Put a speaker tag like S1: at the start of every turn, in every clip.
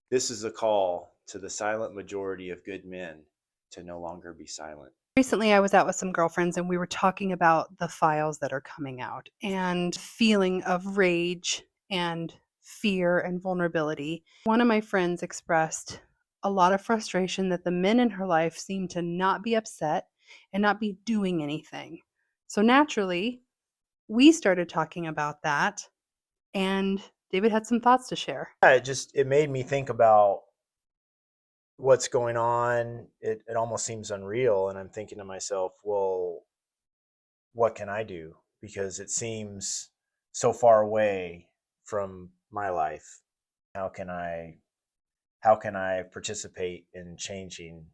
S1: This is a call to the silent majority of good men to no longer be silent.
S2: Recently, I was out with some girlfriends and we were talking about the files that are coming out and feeling of rage and fear and vulnerability. One of my friends expressed a lot of frustration that the men in her life seem to not be upset and not be doing anything. So naturally, we started talking about that, and David had some thoughts to share.
S1: Yeah, it made me think about what's going on. It almost seems unreal, and I'm thinking to myself, well, what can I do? Because it seems so far away from my life. How can I how can I participate in changing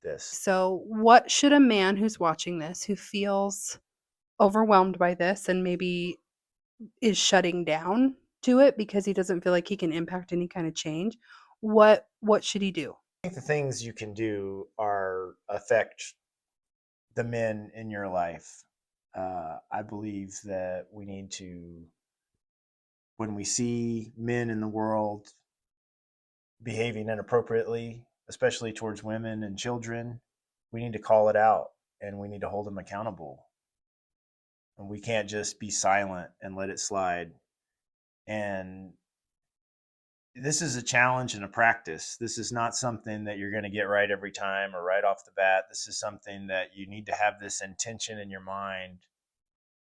S1: this?
S2: So, what should a man who's watching this, who feels overwhelmed by this and maybe is shutting down to it because he doesn't feel like he can impact any kind of change, what should he do?
S1: I think the things you can do are affect the men in your life. I believe that we need to, when we see men in the world behaving inappropriately, especially towards women and children, we need to call it out and we need to hold them accountable. And we can't just be silent and let it slide. And this is a challenge and a practice. This is not something that you're going to get right every time or right off the bat. This is something that you need to have this intention in your mind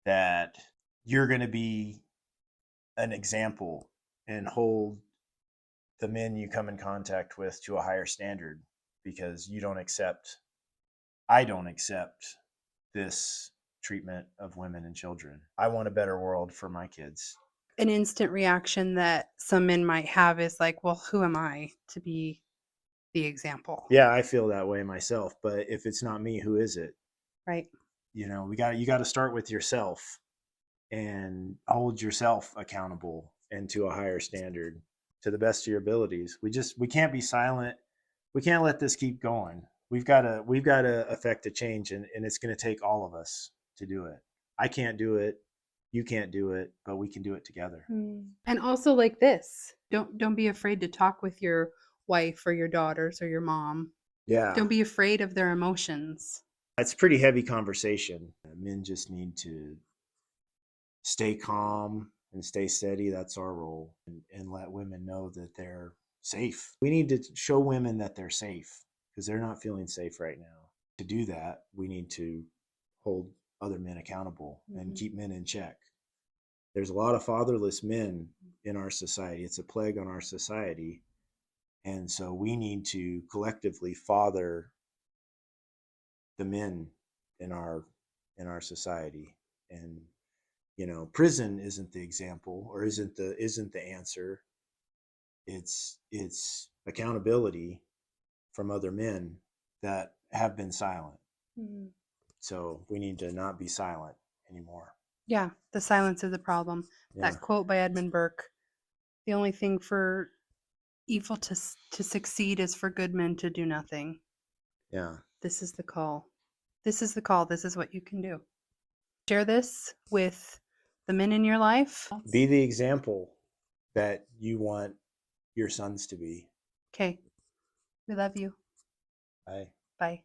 S1: that you're going to be an example and hold the men you come in contact with to a higher standard, because I don't accept this treatment of women and children. I want a better world for my kids.
S2: An instant reaction that some men might have is like, well, who am I to be the example?
S1: Yeah, I feel that way myself, but if it's not me, who is it?
S2: Right.
S1: You got to start with yourself and hold yourself accountable and to a higher standard to the best of your abilities. We can't be silent. We can't let this keep going. We've got to affect a change, and it's going to take all of us to do it. I can't do it. You can't do it, but we can do it together.
S2: And also like this, don't be afraid to talk with your wife or your daughters or your mom.
S1: Yeah,
S2: Don't be afraid of their emotions.
S1: it's a pretty heavy conversation. Men just need to stay calm and stay steady. That's our role, and let women know that they're safe. We need to show women that they're safe because they're not feeling safe right now. To do that, we need to hold other men accountable and keep men in check. There's a lot of fatherless men in our society. It's a plague on our society. And so we need to collectively father the men in our society. And prison isn't the example, or isn't the answer. It's accountability from other men that have been silent.
S2: Mhm.
S1: So we need to not be silent anymore.
S2: Yeah, the silence is the problem.
S1: Yeah.
S2: That quote by Edmund Burke, the only thing for evil to succeed is for good men to do nothing.
S1: Yeah.
S2: This is the call. This is the call. This is what you can do. Share this with the men in your life.
S1: Be the example that you want your sons to be.
S2: Okay. We love you.
S1: Bye.
S2: Bye.